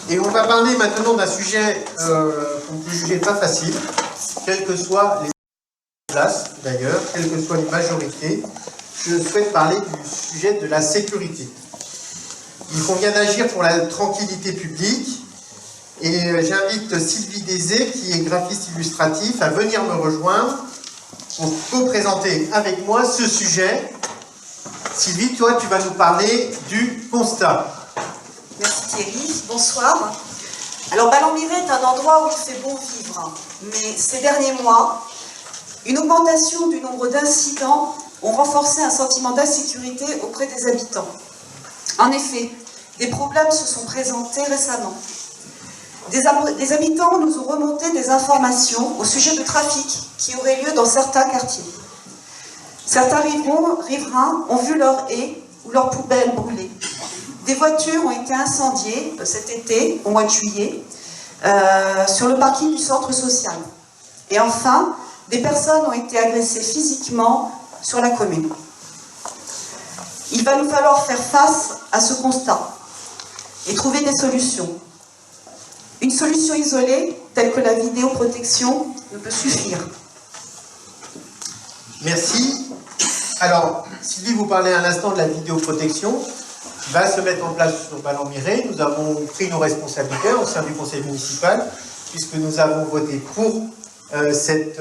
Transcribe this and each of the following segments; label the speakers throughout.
Speaker 1: Et on va parler maintenant d'un sujet qu'on peut juger pas facile, quelles que soient les places d'ailleurs, quelles que soient les majorités. Je souhaite parler du sujet de la sécurité. Il convient d'agir pour la tranquillité publique et j'invite Sylvie Dézé, qui est graphiste illustratif, à venir me rejoindre pour co-présenter avec moi ce sujet. Sylvie, toi, tu vas nous parler du constat.
Speaker 2: Merci Thierry, bonsoir. Alors Ballon-Miré est un endroit où il fait bon vivre, mais ces derniers mois, une augmentation du nombre d'incidents ont renforcé un sentiment d'insécurité auprès des habitants. En effet, des problèmes se sont présentés récemment. Des habitants nous ont remonté des informations au sujet de trafic qui aurait lieu dans certains quartiers. Certains riverains ont vu leurs haies ou leurs poubelles brûlées. Des voitures ont été incendiées cet été, au mois de juillet, sur le parking du centre social. Et enfin, des personnes ont été agressées physiquement sur la commune. Il va nous falloir faire face à ce constat et trouver des solutions. Une solution isolée, telle que la vidéoprotection, ne peut suffire.
Speaker 1: Merci. Alors, Sylvie vous parlait à l'instant de la vidéoprotection qui va se mettre en place sur Ballon-Miré. Nous avons pris nos responsabilités au sein du conseil municipal, puisque nous avons voté pour cette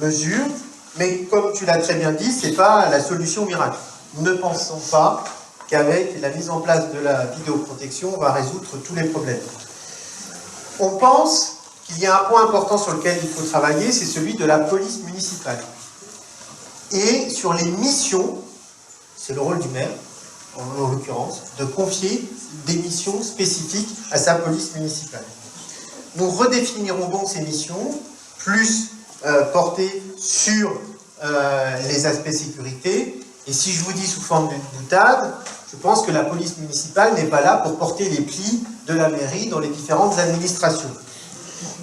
Speaker 1: mesure. Mais comme tu l'as très bien dit, ce n'est pas la solution miracle. Nous ne pensons pas qu'avec la mise en place de la vidéoprotection, on va résoudre tous les problèmes. On pense qu'il y a un point important sur lequel il faut travailler, c'est celui de la police municipale. Et sur les missions, c'est le rôle du maire, en l'occurrence, de confier des missions spécifiques à sa police municipale. Nous redéfinirons donc ces missions, plus portées sur les aspects sécurité. Et si je vous dis sous forme de boutade, je pense que la police municipale n'est pas là pour porter les plis de la mairie dans les différentes administrations.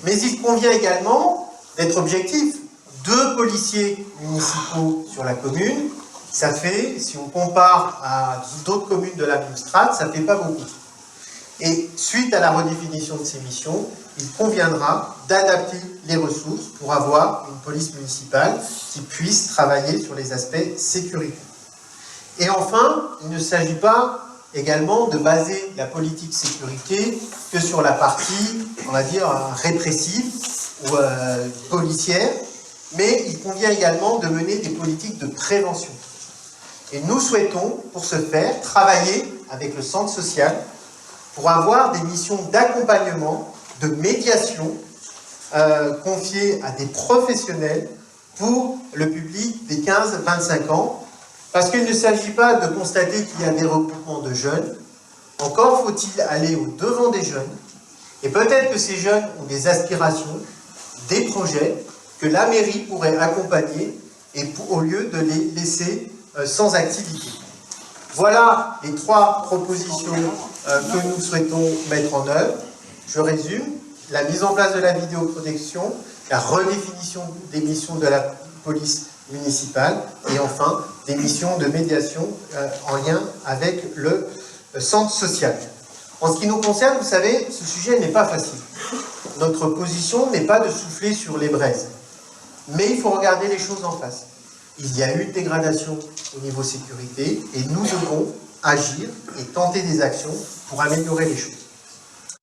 Speaker 1: Mais il convient également d'être objectif. 2 policiers municipaux sur la commune, ça fait, si on compare à d'autres communes de la même strate, ça ne fait pas beaucoup. Et suite à la redéfinition de ces missions, il conviendra d'adapter les ressources pour avoir une police municipale qui puisse travailler sur les aspects sécurité. Et enfin, il ne s'agit pas également de baser la politique sécurité que sur la partie, on va dire, répressive ou policière, mais il convient également de mener des politiques de prévention. Et nous souhaitons, pour ce faire, travailler avec le centre social pour avoir des missions d'accompagnement, de médiation, confiées à des professionnels pour le public des 15-25 ans, parce qu'il ne s'agit pas de constater qu'il y a des regroupements de jeunes, encore faut-il aller au-devant des jeunes, et peut-être que ces jeunes ont des aspirations, des projets, que la mairie pourrait accompagner et au lieu de les laisser sans activité. Voilà les 3 propositions que nous souhaitons mettre en œuvre. Je résume, la mise en place de la vidéoprotection, la redéfinition des missions de la police municipale et enfin des missions de médiation en lien avec le centre social. En ce qui nous concerne, vous savez, ce sujet n'est pas facile. Notre position n'est pas de souffler sur les braises. Mais il faut regarder les choses en face. Il y a eu une dégradation au niveau sécurité et nous devons agir et tenter des actions pour améliorer les choses.